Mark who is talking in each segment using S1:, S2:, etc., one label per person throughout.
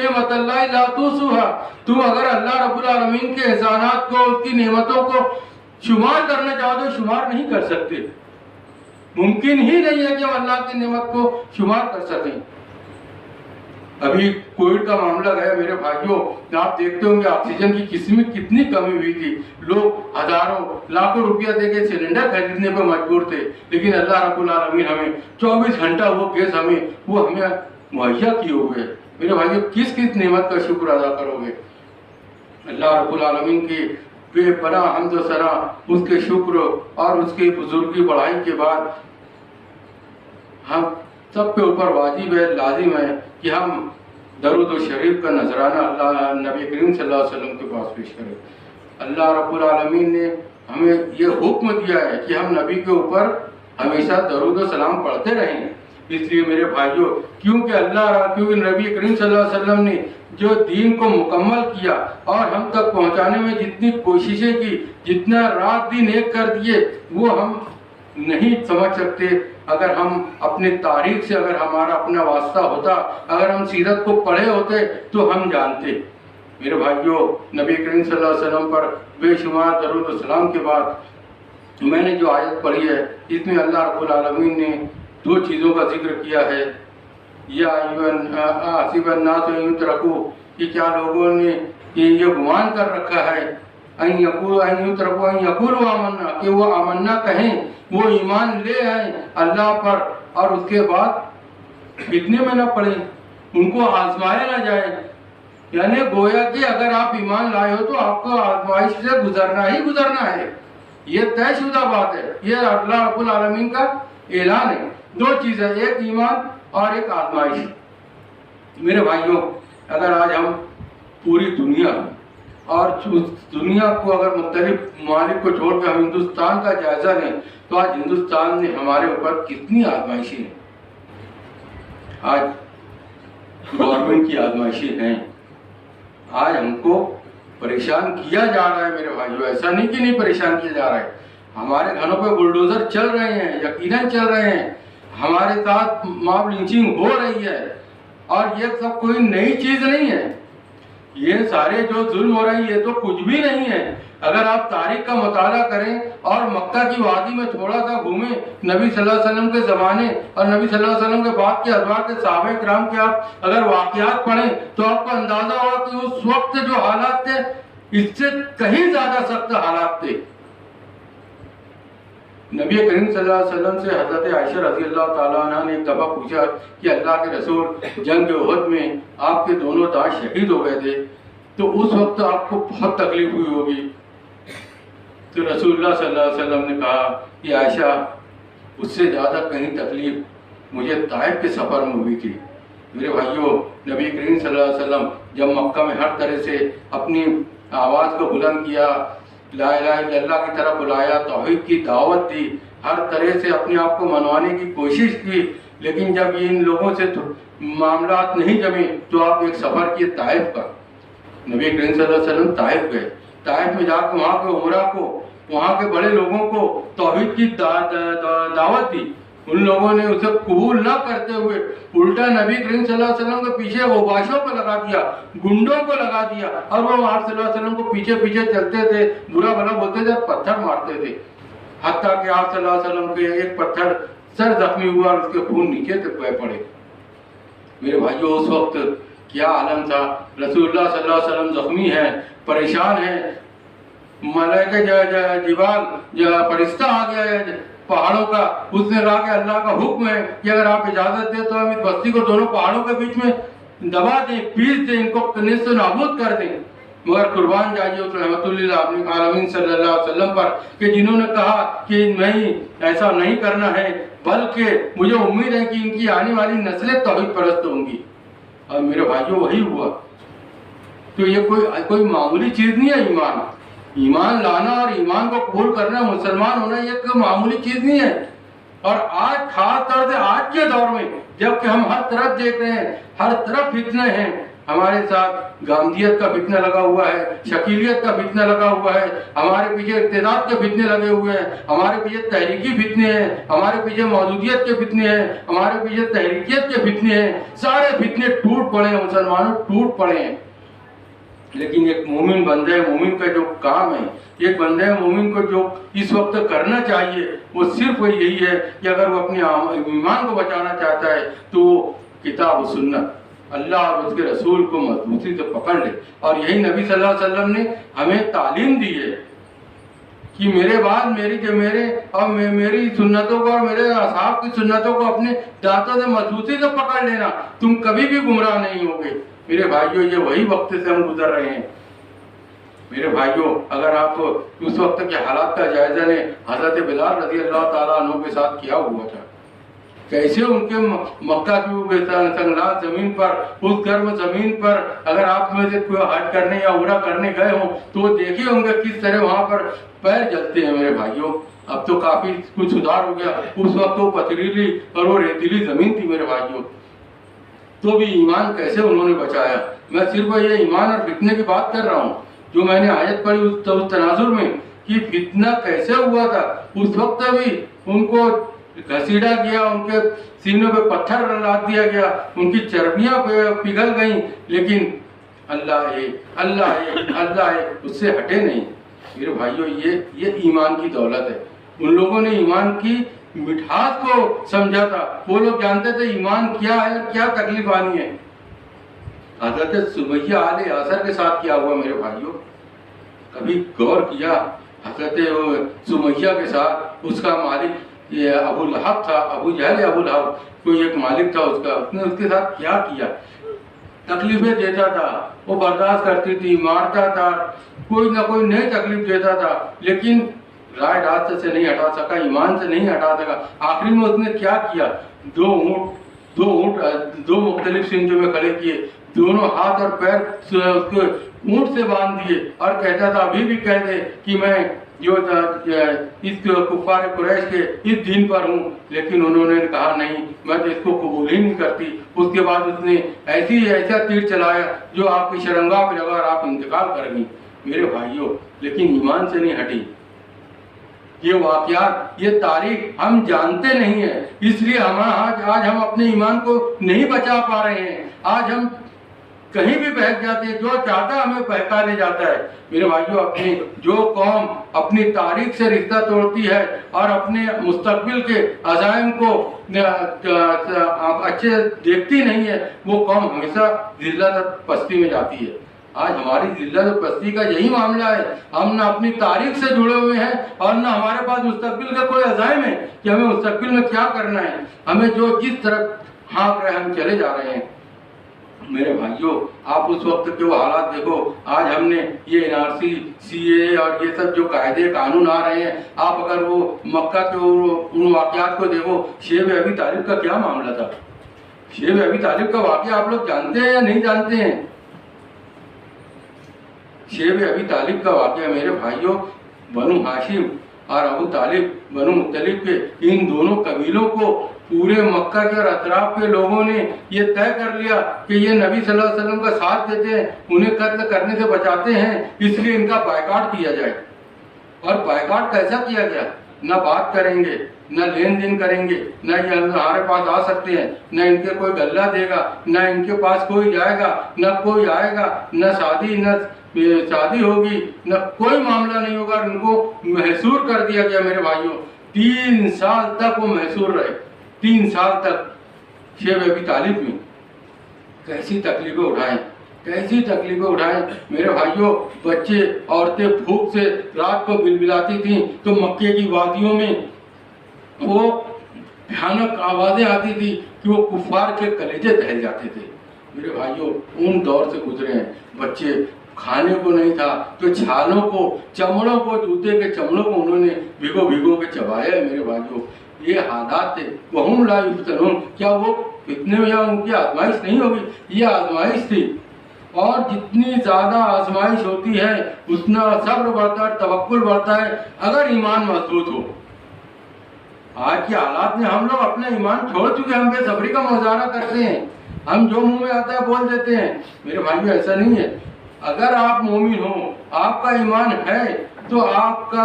S1: نعمت اللہ لا تحصوها، تم اگر اللہ رب العالمین کے احسانات کو، اس کی نعمتوں کو شمار کرنا چاہو تو شمار نہیں کر سکتے، ممکن ہی نہیں ہے کہ ہم اللہ کی نعمت کو شمار کر سکیں۔ ابھی کووڈ کا معاملہ گیا میرے بھائیوں، آپ دیکھتے ہوں گے آکسیجن کی کتنی کمی ہوئی تھی، لوگ ہزاروں لاکھوں روپیہ دے کے سلنڈر خریدنے پہ مجبور تھے، لیکن اللہ رب العالمین ہمیں 24 گھنٹہ وہ گیس ہمیں مہیا کیے ہوئے۔ میرے بھائیوں کس نعمت کا شکر ادا کرو گے؟ اللہ رب العالمین کی بے پناہ حمد و ثنا، اس کے شکر اور اس کی بزرگی بڑائی کے بعد ہم سب کے اوپر واجب ہے، لازم ہے کہ ہم درود و شریف کا نذرانہ اللہ نبی کریم صلی اللہ علیہ وسلم کے پاس پیش کریں۔ اللہ رب العالمین نے ہمیں یہ حکم دیا ہے کہ ہم نبی کے اوپر ہمیشہ درود و سلام پڑھتے رہیں۔ اس لیے میرے بھائیوں، کیونکہ نبی کریم صلی اللہ علیہ وسلم نے جو دین کو مکمل کیا اور ہم تک پہنچانے میں جتنی کوششیں کی، جتنا رات دن ایک کر دیے، وہ ہم نہیں سمجھ سکتے۔ اگر ہم اپنے تاریخ سے اگر ہمارا اپنا واسطہ ہوتا، اگر ہم سیرت کو پڑھے ہوتے تو ہم جانتے۔ میرے بھائیوں، نبی کریم صلی اللہ علیہ وسلم پر بے شمار درود و سلام کے بعد میں نے جو آیت پڑھی ہے، اس میں اللہ رب العالمین نے 2 چیزوں کا ذکر کیا ہے۔ یا حسب الناس ان یترکوا، کہ کیا لوگوں نے یہ گمان کر رکھا ہے ان یقولوا آمنا، کہ وہ آمنا کہیں، وہ ایمان لے آئیں اللہ پر اور اس کے بعد فتنے میں نہ پڑیں، ان کو آزمایا نہ جائے۔ یعنی گویا کہ اگر آپ ایمان لائے ہو تو آپ کو آزمائش سے گزرنا ہے، یہ طے شدہ بات ہے، یہ اللہ رب العالمین کا اعلان ہے۔ 2 چیزیں، ایک ایمان اور ایک آزمائش۔ میرے بھائیوں، اگر آج ہم پوری دنیا اور اس دنیا کو اگر مختلف ممالک کو چھوڑ کے ہم ہندوستان کا جائزہ لیں تو آج ہندوستان نے ہمارے اوپر کتنی آزمائشیں ہیں۔ آج گورنمنٹ کی آزمائشیں ہیں، آج ہم کو پریشان کیا جا رہا ہے۔ میرے بھائیوں، ایسا نہیں کہ نہیں پریشان کیا جا رہا ہے، ہمارے گھروں پہ بلڈوزر چل رہے ہیں، یقیناً چل رہے ہیں، ہمارے ساتھ ماب لنچنگ ہو رہی ہے، اور یہ سب کوئی نئی چیز نہیں ہے۔ یہ سارے جو ظلم ہو رہے ہیں یہ تو کچھ بھی نہیں ہے۔ اگر آپ تاریخ کا مطالعہ کریں اور مکہ کی وادی میں تھوڑا سا گھومیں، نبی صلی اللہ علیہ وسلم کے زمانے اور نبی صلی اللہ علیہ وسلم کے بعد کے ازواج کے صحابہ کرام کے آپ اگر واقعات پڑھیں تو آپ کو اندازہ ہوگا کہ اس وقت جو حالات تھے اس سے کہیں زیادہ سخت حالات تھے۔ نبی کریم صلی اللہ علیہ وسلم سے حضرت عائشہ رضی اللہ تعالیٰ عنہ نے ایک دفعہ پوچھا کہ اللہ کے رسول، جنگ احد میں آپ کے دونوں دانت شہید ہو گئے تھے، تو اس وقت آپ کو بہت تکلیف ہوئی ہوگی۔ تو رسول اللہ صلی اللہ علیہ وسلم نے کہا کہ عائشہ، اس سے زیادہ کہیں تکلیف مجھے طائف کے سفر میں ہوئی تھی۔ میرے بھائیوں، نبی کریم صلی اللہ علیہ وسلم جب مکہ میں ہر طرح سے اپنی آواز کو بلند کیا، لا الہ الا اللہ کی طرف بلایا، توحید کی دعوت دی، ہر طرح سے اپنے آپ کو منوانے کی کوشش کی، لیکن جب ان لوگوں سے معاملات نہیں جمے تو آپ ایک سفر کیے طائف کا۔ نبی کریم صلی اللہ علیہ وسلم طائف گئے، طائف میں جا کے وہاں کے عمرہ کو، وہاں کے بڑے لوگوں کو توحید کی دعوت دی۔ ان لوگوں نے اسے قبول نہ کرتے ہوئے الٹا نبی کریم صلی اللہ علیہ وسلم کے پیچھے اوباشوں کو لگا دیا، گنڈوں کو لگا دیا، اور وہ آپ صلی اللہ علیہ وسلم کو پیچھے پیچھے چلتے تھے، برا بھلا بولتے تھے، پتھر مارتے تھے، حتیٰ کہ آپ صلی اللہ علیہ وسلم کے ایک پتھر سر زخمی ہوا اور اس کے خون نیچے تک بہہ پڑے۔ میرے بھائیوں، اس وقت کیا عالم تھا۔ رسول اللہ صلی اللہ علیہ وسلم زخمی ہیں، پریشان ہیں، ملائکہ جبال فرشتہ آ گیا ہے پہاڑوں کا، اس نے کہا کہ اللہ کا حکم ہے کہ اگر آپ اجازت دیں تو ہم اس بستی کو دونوں پہاڑوں کے بیچ میں دبا دیں، پیس دیں، ان کو نیست و نابود کر دیں۔ مگر قربان جائیے اس رحمت اللہ عالمین صلی اللہ علیہ وسلم پر کہ جنہوں نے کہا کہ نہیں، ایسا نہیں کرنا ہے، بلکہ مجھے امید ہے کہ ان کی آنے والی نسلیں توحید پرست ہوں گی۔ اور میرے بھائیوں، وہی ہوا۔ تو یہ کوئی معمولی چیز نہیں ہے۔ ایمان لانا اور ایمان کو قبول کرنا، مسلمان ہونا، یہ کوئی معمولی چیز نہیں ہے۔ اور آج خاص طور سے آج کے دور میں جب کہ ہم ہر طرف دیکھ رہے ہیں، ہر طرف فتنے ہیں، ہمارے ساتھ گاندھیت کا فتنہ لگا ہوا ہے، شکیلیت کا فتنہ لگا ہوا ہے، ہمارے پیچھے ارتداد کے فتنے لگے ہوئے ہیں، ہمارے پیچھے تحریکی فتنے ہیں، ہمارے پیچھے موجودیت کے فتنے ہیں، ہمارے پیچھے تحریکیت کے فتنے ہیں، سارے فتنے ٹوٹ پڑے ہیں مسلمانوں، ٹوٹ پڑے ہیں۔ لیکن ایک مومن بندہ مومن کا جو کام ہے، ایک بندہ مومن کو جو اس وقت کرنا چاہیے وہ صرف یہی ہے کہ اگر وہ اپنے ایمان کو بچانا چاہتا ہے تو وہ کتاب و سنت، اللہ اور اس کے رسول کو مضبوطی سے پکڑ لے۔ اور یہی نبی صلی اللہ علیہ وسلم نے ہمیں تعلیم دی ہے کہ میرے بعد میری سنتوں کو اور میرے اصحاب کی سنتوں کو اپنے دانتوں سے مضبوطی سے پکڑ لینا، تم کبھی بھی گمراہ نہیں ہوگے۔ میرے بھائیوں، یہ وہی وقت سے ہم گزر رہے ہیں۔ میرے بھائیوں، اگر آپ اس وقت کے حالات کا جائزہ لیں، حضرت بلال رضی اللہ تعالیٰ عنہ کے ساتھ کیا ہوا تھا، کیسے ان کے مکہ کی سنگلاخ زمین پر، اس گرم زمین پر اگر آپ میں سے کوئی حج کرنے یا عمرہ کرنے گئے ہوں تو دیکھے ہوں گے کس طرح وہاں پر پیر جلتے ہیں۔ میرے بھائیوں، اب تو کافی کچھ سدھار ہو گیا، اس وقت وہ پتھریلی اور وہ ریتیلی زمین تھی۔ میرے بھائیوں، تو بھی ایمان کیسے انہوں نے بچایا۔ میں صرف یہ ایمان اور فتنے کی بات کر رہا ہوں جو میں نے آیت پڑھی اس تناظر میں کہ فتنہ کیسے ہوا تھا۔ اس وقت بھی ان کو گھسیٹا گیا، ان کے سینوں پہ پتھر لاد دیا گیا، ان کی چربیاں پگھل گئیں، لیکن اللہ ہے، اللہ ہے، اللہ ہے، اس سے ہٹے نہیں۔ میرے بھائیوں، یہ ایمان کی دولت ہے۔ ان لوگوں نے ایمان کی مٹھاس کو سمجھا تھا، وہ لوگ جانتے تھے ایمان کیا ہے، کیا تکلیف آنی ہے۔ حضرت سمیہ آل یاسر کے ساتھ کیا ہوا میرے بھائیوں، کبھی غور کیا؟ حضرت سمیہ کے ساتھ اس کا مالک یہ ابو لہب تھا، ابو جہل ابو لہب کوئی ایک مالک تھا اس کا، اس نے اس کے ساتھ کیا کیا؟ تکلیفیں دیتا تھا، وہ برداشت کرتی تھی، مارتا تھا، کوئی نہ کوئی نئی تکلیف دیتا تھا، لیکن رائے راست سے نہیں ہٹا سکا، ایمان سے نہیں ہٹا سکا۔ آخری میں اس نے کیا کیا؟ دو مختلف سنجوں میں کھڑے کیے، دونوں ہاتھ اور پیر اس کو اونٹ سے باندھ دیے اور کہتا تھا ابھی بھی کہہ دے کہ میں جو اس کفار قریش کے اس دین پر ہوں، لیکن انہوں نے کہا نہیں، میں تو اس کو قبول ہی نہیں کرتی۔ اس کے بعد اس نے ایسا تیر چلایا جو آپ کی شرمگاہ پہ لگا اور آپ انتقال کر گئی۔ میرے بھائیوں، لیکن ایمان سے نہیں ہٹی۔ یہ واقعات، یہ تاریخ ہم جانتے نہیں ہیں، اس لیے آج ہم اپنے ایمان کو نہیں بچا پا رہے ہیں۔ آج ہم کہیں بھی بہک جاتے ہیں، جو چاہتا ہے ہمیں بہکا لے جاتا ہے۔ میرے بھائیوں، اپنی جو قوم اپنی تاریخ سے رشتہ توڑتی ہے اور اپنے مستقبل کے عزائم کو اچھے دیکھتی نہیں ہے، وہ قوم ہمیشہ ذلت اور پستی میں جاتی ہے۔ آج ہماری ذلت و پستی کا یہی معاملہ ہے، ہم نہ اپنی تاریخ سے جڑے ہوئے ہیں اور نہ ہمارے پاس مستقبل کا کوئی عزائم ہے کہ ہمیں مستقبل میں کیا کرنا ہے۔ ہمیں جو جس طرف ہانک رہے ہم چلے جا رہے ہیں۔ میرے بھائیوں، آپ اس وقت کے وہ حالات دیکھو، آج ہم نے یہ NRC CAA اور یہ سب جو قاعدے قانون آ رہے ہیں، آپ اگر وہ مکہ کے ان واقعات کو دیکھو، شیب ابی طالب کا کیا معاملہ تھا؟ شیب ابی طالب کا واقعہ آپ لوگ جانتے ہیں یا نہیں جانتے ہیں؟ شیب ابی طالب کا واقعہ میرے بھائیوں، بنو ہاشم اور ابو طالب بنو مطلب کے ان دونوں قبیلوں کو پورے مکہ کے اور اطراف کے لوگوں نے یہ طے کر لیا کہ یہ نبی صلی اللہ علیہ وسلم کا ساتھ دیتے ہیں، انہیں قتل کرنے سے بچاتے ہیں، اس لیے ان کا بائیکاٹ کیا جائے۔ اور بائیکاٹ کیسا کیا گیا؟ نہ بات کریں گے، نہ لین دین کریں گے، نہ یہ ہمارے پاس آ سکتے ہیں، نہ ان کے کوئی گلہ دے گا، نہ ان کے پاس کوئی جائے گا، نہ کوئی آئے گا، نہ شادی ہوگی، نہ کوئی معاملہ نہیں ہوگا۔ ان کو محصور کر دیا گیا۔ میرے بھائیوں، 3 سال تک وہ محصور رہے، 3 سال تک شیب ابی طالب میں۔ کیسی تکلیفیں اٹھائیں، کیسی تکلیفیں اٹھائیں میرے بھائیوں۔ بچے عورتیں پھوک سے رات کو بلبلاتی تھیں تو مکے کی وادیوں میں وہ بھیانک آوازیں آتی تھی کہ وہ کفار کے کلیجے دہل جاتے تھے۔ میرے بھائیوں، ان دور سے گزرے ہیں۔ بچے کھانے کو نہیں تھا تو چھالوں کو، چمڑوں کو، جوتے کے چمڑوں کو انہوں نے بھگو کے چبایا ہے۔ میرے بھائیوں، یہ حالات تھے۔ وَهُمْ لَا يُفْتَنُونَ، کیا وہ فتنے میں یا ان کی آزمائش نہیں ہوگی؟ یہ آزمائش تھی، اور جتنی زیادہ آزمائش ہوتی ہے اتنا صبر بڑھتا ہے، توکل بڑھتا ہے، اگر ایمان مضبوط ہو۔ آج کے حالات میں ہم لوگ اپنا ایمان چھوڑ چکے، ہم بے صبری کا مظاہرہ کرتے ہیں، ہم جو منہ میں آتا ہے بول دیتے ہیں. میرے بھائیو ایسا نہیں ہے. اگر آپ مومن ہو, آپ کا ایمان ہے, تو آپ کا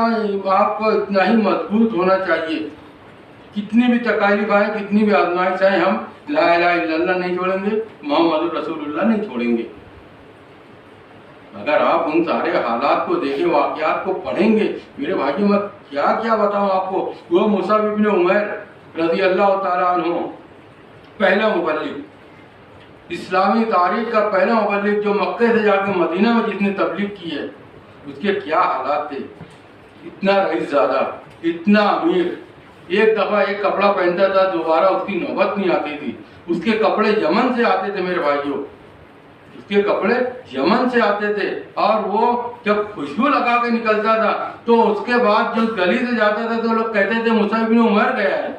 S1: اتنا ہی مضبوط ہونا چاہیے. کتنی بھی تکالیف آئے, کتنی بھی آزمائش آئے, ہم لا الہ الا اللہ نہیں چھوڑیں گے, محمد رسول اللہ نہیں چھوڑیں گے. اگر آپ ان سارے حالات کو دیکھیں, واقعات کو پڑھیں گے, میرے بھائیوں میں کیا کیا بتاؤں آپ کو. وہ مصعب ابن عمیر رضی اللہ تعالیٰ عنہ, پہلا مبلغ, اسلامی تاریخ کا پہلا مبلغ, جو مکہ سے جا کے مدینہ میں جس نے تبلیغ کی ہے, اس کے کیا حالات تھے. اتنا رئیس زادہ, اتنا امیر, ایک دفعہ ایک کپڑا پہنتا تھا, دوبارہ اس کی نوبت نہیں آتی تھی. اس کے کپڑے یمن سے آتے تھے میرے بھائیوں, اس کے کپڑے یمن سے آتے تھے. اور وہ جب خوشبو لگا کے نکلتا تھا تو اس کے بعد جو گلی سے جاتا تھا تو لوگ کہتے تھے مصعب ابن عمیر گیا ہے.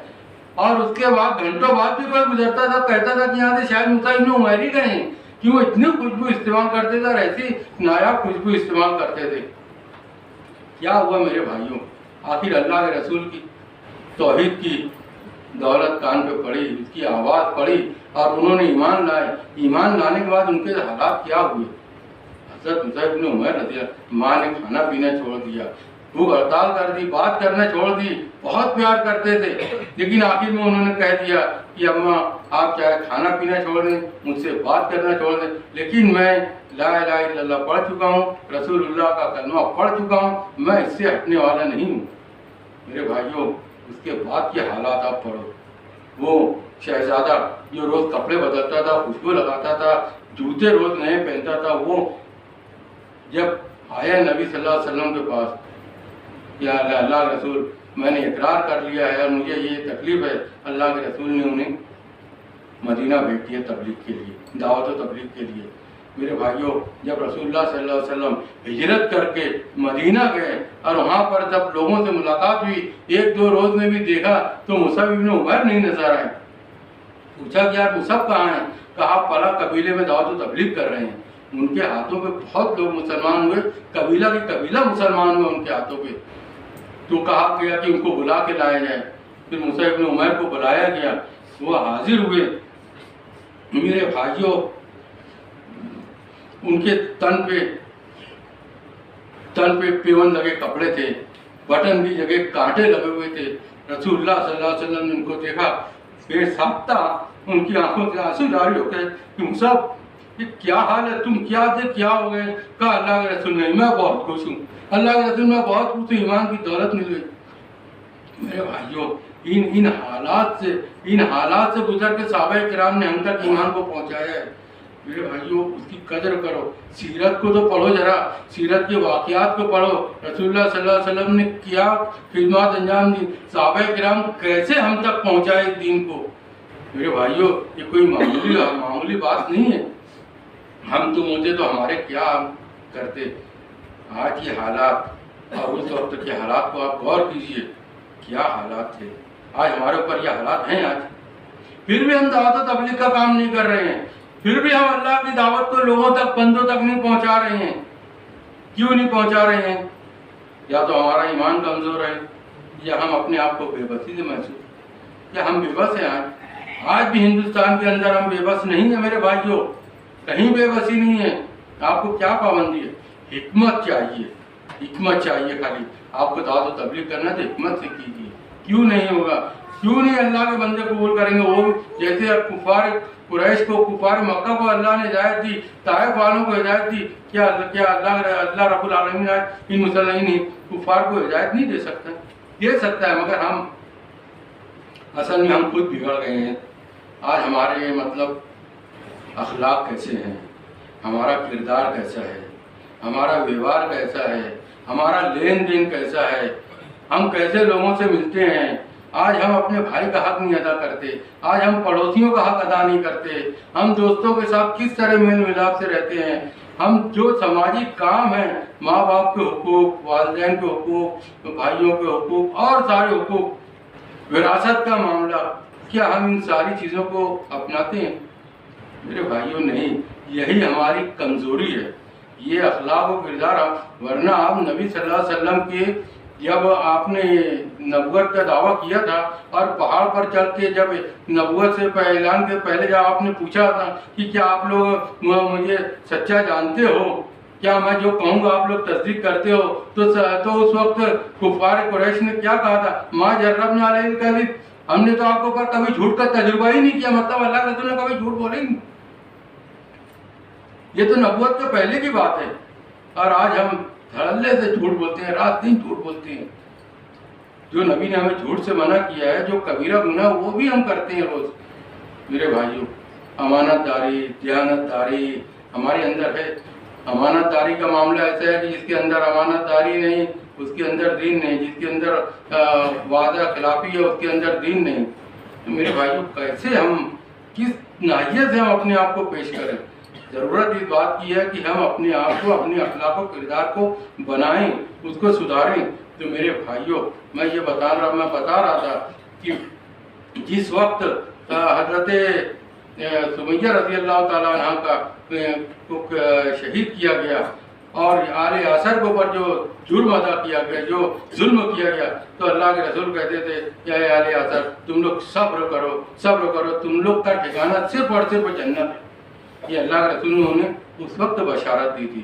S1: اور اس کے بعد گھنٹوں بعد بھی کوئی گزرتا تھا, کہتا تھا کہ یہاں سے شاید مصعب ابن عمیر ہی گئے ہیں, کہ وہ اتنی خوشبو استعمال کرتے تھے اور ایسی نایاب خوشبو استعمال کرتے تھے. کیا ہوا میرے بھائیوں, آخر اللہ کے رسول کی توحید کی دولت کان پہ پڑی, اس کی آواز پڑی, اور انہوں نے ایمان لائے. ایمان لانے کے بعد ان کے حالات کیا ہوئے. حضرت مصعب ابن عمیر رضی اللہ, ماں نے کھانا پینا چھوڑ دیا, بھوک ہڑتال کر دی, بات کرنا چھوڑ دی. بہت پیار کرتے تھے, لیکن آخر میں انہوں نے کہہ دیا کہ اماں آپ چاہے کھانا پینا چھوڑ دیں, مجھ سے بات کرنا چھوڑ دیں, لیکن میں لا الہ الا اللہ پڑھ چکا ہوں, رسول اللہ کا کلمہ پڑھ چکا ہوں, میں اس سے ہٹنے والا نہیں ہوں. میرے بھائیوں, اس کے بعد کے حالات آپ پڑھو. وہ شہزادہ جو روز کپڑے بدلتا تھا, خوشبو لگاتا تھا, جوتے روز نئے پہنتا تھا, وہ جب آیا نبی صلی اللہ علیہ وسلم کے پاس, یا اللہ کے رسول میں نے اقرار کر لیا ہے اور مجھے یہ تکلیف ہے, اللہ کے رسول نے انہیں مدینہ بھیج دیا تبلیغ کے لیے, دعوت و تبلیغ کے لیے. میرے بھائیوں, جب رسول اللہ صلی اللہ علیہ وسلم ہجرت کر کے مدینہ گئے اور وہاں پر جب لوگوں سے ملاقات ہوئی, ایک دو روز میں بھی دیکھا تو مصعب ابن عمیر نہیں نظر آئے. پوچھا کہ یار مصعب کہاں ہیں؟ کہا آپ فلاں قبیلے میں دعوت و تبلیغ کر رہے ہیں. ان کے ہاتھوں پہ بہت لوگ مسلمان ہوئے, قبیلہ کی قبیلہ مسلمان ہوئے ان کے ہاتھوں پہ. تو کہا گیا کہ ان کو بلا کے لایا جائے. پھر مصعب ابن عمیر کو بلایا گیا, وہ حاضر ہوئے. میرے بھائیوں, ان کے تن پہ پیون لگے کپڑے تھے, بٹن کی جگہ کانٹے لگے ہوئے تھے. رسول اللہ صلی اللہ علیہ وسلم نے ان کو دیکھا, بے ساختہ ان کی آنکھوں سے آنسو جاری ہو گئے کہ مصعب یہ کیا حال ہے, تم کیا تھے, کیا ہو گئے؟ کہا اللہ کے رسول نہیں, میں بہت خوش ہوں, اللہ کے رسول میں بہت خوش ہوں, ایمان کی دولت مل گئی. میرے بھائیوں, ان حالات سے گزر کے صحابہ کرام نے ہم تک ایمان کو پہنچایا ہے. میرے بھائیوں, اس کی قدر کرو. سیرت کو تو پڑھو ذرا, سیرت کے واقعات کو پڑھو. رسول اللہ صلی اللہ علیہ وسلم نے کیا خدمات انجام دی, صحابہ کرام کیسے ہم تک پہنچائے دین کو. میرے بھائیوں, یہ کوئی معمولی بات نہیں ہے. ہم تم ہوتے تو ہمارے کیا کرتے. آج یہ حالات اور اس وقت کے حالات کو آپ غور کیجئے, کیا حالات تھے. آج ہمارے اوپر یہ حالات ہیں. آج پھر بھی ہم دعوت و تبلیغ کا کام نہیں کر رہے ہیں, پھر بھی ہم اللہ کی دعوت کو لوگوں تک, بندوں تک نہیں پہنچا رہے ہیں. کیوں نہیں پہنچا رہے ہیں؟ یا تو ہمارا ایمان کمزور ہے, یا ہم اپنے آپ کو بے بسی سے محسوس, یا ہم بے بس ہیں. آج بھی ہندوستان کے اندر ہم بے بس نہیں ہیں میرے بھائیوں, کہیں بے بسی نہیں ہے. آپ کو کیا پابندی ہے؟ حکمت چاہیے, حکمت چاہیے. خالی آپ کو دعوت و تبلیغ کرنا تو حکمت سے کیجیے. کیوں نہیں ہوگا؟ کیوں نہیں اللہ کے بندے قبول کریں گے؟ وہ جیسے کفار قریش کو, کفار مکہ کو اللہ نے ہدایت دی, طائف والوں کو ہدایت دی, کیا اللہ رب العالمین ان مسلمین کفار کو ہدایت نہیں دے سکتا؟ دے سکتا ہے, مگر ہم اصل میں ہم خود بگڑ گئے ہیں. آج ہمارے اخلاق کیسے ہیں, ہمارا کردار کیسا ہے, ہمارا ویوہار کیسا ہے, ہمارا لین دین کیسا ہے, ہم کیسے لوگوں سے ملتے ہیں. آج ہم اپنے بھائی کا حق نہیں ادا کرتے, آج ہم پڑوسیوں کا حق ادا نہیں کرتے, ہم دوستوں کے ساتھ کس طرح میل ملاپ سے رہتے ہیں. ہم جو سماجی کام ہیں, ماں باپ کے حقوق, والدین کے حقوق, بھائیوں کے حقوق اور سارے حقوق, وراثت کا معاملہ, کیا ہم ان ساری چیزوں کو اپناتے ہیں؟ میرے بھائیوں نہیں. یہی ہماری کمزوری ہے, یہ اخلاق و کردار. ورنہ آپ نبی صلی اللہ علیہ وسلم کے جب آپ نے نبوت کا دعویٰ کیا تھا اور پہاڑ پر چل کے جب نبوت سے اعلان کے پہلے جب آپ نے پوچھا تھا کہ کیا آپ لوگ مجھے سچا جانتے ہو، کیا میں جو کہوں گا آپ لوگ تصدیق کرتے ہو، تو اس وقت کفار قریش نے کیا کہا تھا؟ ما جربنا علیہ الکذب، ہم نے تو آپ کو کبھی جھوٹ کا تجربہ ہی نہیں کیا، مطلب اللہ کے رسول نے کبھی جھوٹ بولے ہی نہیں۔ یہ تو نبوت کے پہلے کی بات ہے، اور آج ہم دھڑلے سے جھوٹ بولتے ہیں، رات دن جھوٹ بولتے ہیں۔ جو نبی نے ہمیں جھوٹ سے منع کیا ہے، جو کبیرہ گناہ، وہ بھی ہم کرتے ہیں روز۔ میرے بھائیوں، امانت داری، دیانت داری ہمارے اندر ہے۔ امانت داری کا معاملہ ایسا ہے کہ جس کے اندر امانت داری نہیں، اس کے اندر دین نہیں، جس کے اندر وعدہ خلافی ہے، اس کے اندر دین نہیں۔ تو میرے بھائیوں، کیسے ہم، کس ناحیت سے ہم اپنے آپ کو پیش کریں؟ ضرورت اس بات کی ہے کہ ہم اپنے آپ کو، اپنے اخلاق و کردار کو بنائیں، اس کو سدھاریں۔ تو میرے بھائیوں، میں یہ بتا رہا تھا کہ جس وقت حضرت سمیہ رضی اللہ تعالیٰ عنہ کو شہید کیا گیا اور آل یاسر کے اوپر جو جرم ادا کیا گیا، جو ظلم کیا گیا، تو اللہ کے رسول کہتے تھے کہ اے آل یاسر، تم لوگ صبر کرو، صبر کرو، تم لوگ کا ٹھکانہ صرف اور صرف جنت ہے۔ یہ اللہ کے رسول نے انہیں اس وقت بشارت دی تھی۔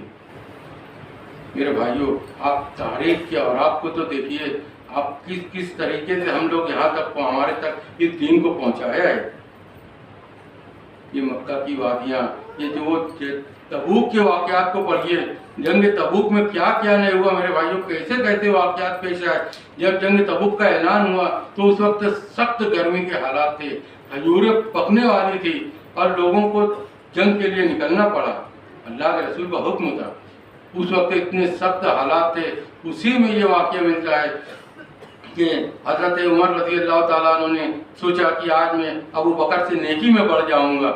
S1: میرے بھائیوں، آپ تاریخ کے اور آپ کو تو دیکھیے، آپ کس طریقے سے ہم لوگ یہاں تک، ہمارے تک اس دین کو پہنچایا ہے۔ یہ مکہ کی وادیاں، یہ جو تبوک کے واقعات کو پڑھیے، جنگ تبوک میں کیا کیا نہیں ہوا میرے بھائیوں، کیسے کیسے واقعات پیش آئے۔ جب جنگ تبوک کا اعلان ہوا تو اس وقت سخت گرمی کے حالات تھے، کھجوریں پکنے والی تھی اور لوگوں کو جنگ کے لیے نکلنا پڑا۔ اللہ کے رسول کا حکم تھا، اس وقت اتنے سخت حالات تھے۔ اسی میں یہ واقعہ ملتا ہے کہ حضرت عمر رضی اللہ تعالیٰ عنہ نے سوچا کہ آج میں ابو بکر سے نیکی میں بڑھ جاؤں گا،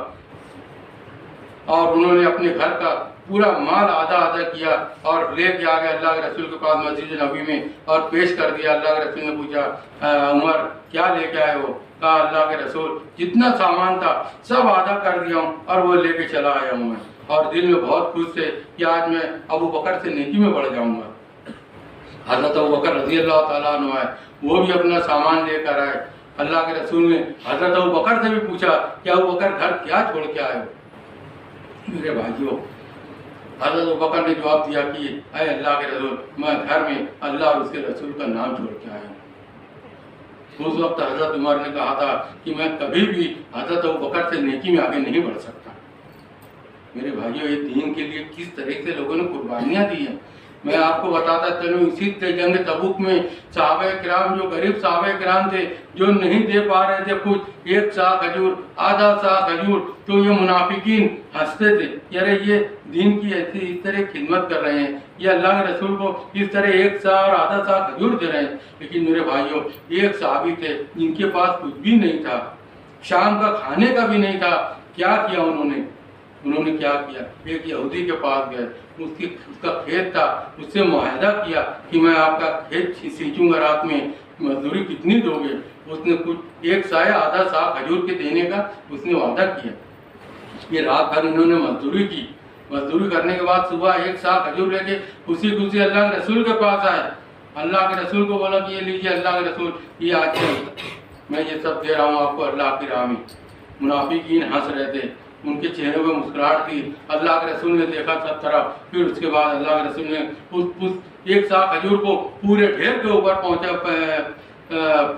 S1: اور انہوں نے اپنے گھر کا پورا مال آدھا کیا اور لے کے آ گئے اللہ کے رسول کے پاس مسجد نبی میں اور پیش کر دیا۔ اللہ کے رسول نے پوچھا عمر کیا لے کے آئے ہو؟ کہا اللہ کے رسول جتنا سامان تھا سب آدھا کر دیا ہوں اور وہ لے کے چلا آیا ہوں میں، اور دل میں بہت خوش تھے کہ آج میں ابو بکر سے نیکی میں بڑھ جاؤں گا۔ حضرت ابو بکر رضی اللہ تعالیٰ عنہ ہے، وہ بھی اپنا سامان لے کر آئے۔ اللہ کے رسول نے حضرت ابو بکر سے بھی پوچھا کہ ابو بکر گھر کیا چھوڑ کے آئے ہو؟ میرے بھائیوں، حضرت ابو بکر نے جواب دیا کہ اے اللہ کے رسول، میں گھر میں اللہ اور اس کے رسول کا نام چھوڑ کے آیا ہوں۔ اس وقت حضرت عمر نے کہا تھا کہ میں کبھی بھی حضرت ابو بکر سے نیکی میں آگے نہیں بڑھ سکتا۔ میرے بھائیوں، یہ دین کے لیے کس طرح سے لوگوں نے قربانیاں دی ہیں، میں آپ کو بتاتا چلوں۔ اسی جنگ تبوک میں صحابہ کرام، جو غریب صحابہ کرام تھے، جو نہیں دے پا رہے تھے کچھ، ایک سا کھجور، آدھا سا کھجور، تو یہ منافقین ہنستے تھے، یار یہ دین کی ایسی اس طرح خدمت کر رہے ہیں، یہ اللہ کے رسول کو اس طرح ایک سا اور آدھا سا کھجور دے رہے ہیں۔ لیکن میرے بھائیوں، ایک صحابی تھے جن کے پاس کچھ بھی نہیں تھا، شام کا کھانے کا بھی نہیں تھا۔ کیا کیا انہوں نے کیا کیا؟ ایک یہودی کے پاس گئے، اس کا کھیت تھا، اس سے معاہدہ کیا کہ میں آپ کا کھیت سینچوں گا، رات میں مزدوری کتنی دو گے؟ اس نے کچھ ایک سا یا آدھا سا کھجور کے دینے کا اس نے وعدہ کیا۔ یہ رات بھر انہوں نے مزدوری کی، مزدوری کرنے کے بعد صبح ایک سا کھجور لے کے خوشی خوشی اللہ کے رسول کے پاس آئے۔ اللہ کے رسول کو بولا کہ یہ لیجیے اللہ کے رسول، یہ آج میں یہ سب دے رہا ہوں آپ کو اللہ کی راہ میں۔ منافقین ہنس رہے تھے، ان کے چہروں پہ مسکراہٹ تھی۔ اللہ کے رسول نے دیکھا سب طرف، پھر اس کے بعد اللہ کے رسول نے اس ایک سا کھجور کو پورے ڈھیر کے اوپر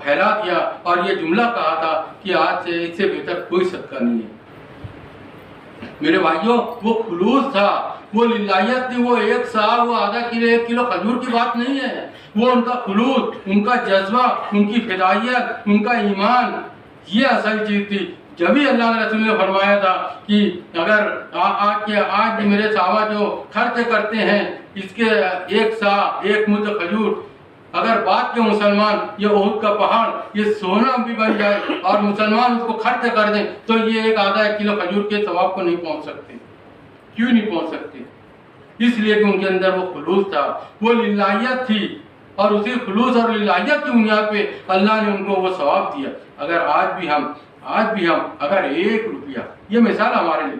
S1: پھیلا دیا اور یہ جملہ کہا تھا کہ آج سے اس سے بہتر کوئی صدقہ نہیں ہے۔ میرے بھائیوں، وہ خلوص تھا، وہ للہیت تھی، وہ ایک سا، وہ آدھا کلو، 1 کلو کھجور کی بات نہیں ہے، وہ ان کا خلوص، ان کا جذبہ، ان کی فدائیت، ان کا ایمان، یہ اصل چیز تھی۔ جبھی اللہ کے رسول نے فرمایا تھا کہ اگر آج میرے صحابہ جو خرچ کرتے ہیں اس کے ایک سا، ایک مد کھجور، اگر بات کے مسلمان یہ احد کا پہاڑ یہ سونا بھی بن جائے اور مسلمان اس کو خرچ کر دیں تو یہ ایک آدھا 1 کلو کھجور کے ثواب کو نہیں پہنچ سکتے۔ کیوں نہیں پہنچ سکتے؟ اس لیے کہ ان کے اندر وہ خلوص تھا، وہ للہیت تھی، اور اسی خلوص اور للہیت کی بنیاد پہ اللہ نے ان کو وہ ثواب دیا۔ اگر آج بھی ہم اگر 1 روپیہ، یہ مثال ہمارے لیے،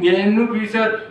S1: 99%,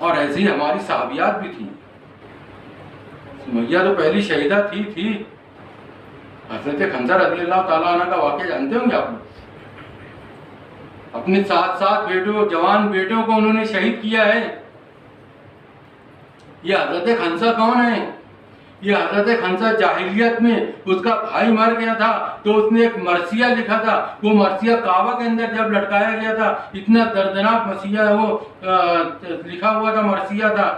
S1: اور ایسی ہماری صحابیات بھی تھیں. سمیہ تو پہلی شہیدہ تھی. حضرت خنزہ رضی اللہ تعالیٰ عنہ کا واقعہ جانتے ہوں گے آپ لوگ. اپنے 7 بیٹوں، جوان بیٹوں کو انہوں نے شہید کیا ہے. یہ حضرت خنزہ کون ہے؟ یہ حضرت خنزہ جاہلیت میں اس کا بھائی مر گیا تھا تو اس نے ایک مرثیہ لکھا تھا. وہ مرثیہ کعبہ کے اندر جب لٹکایا گیا تھا، اتنا دردناک مرثیہ وہ لکھا ہوا تھا، مرثیہ تھا.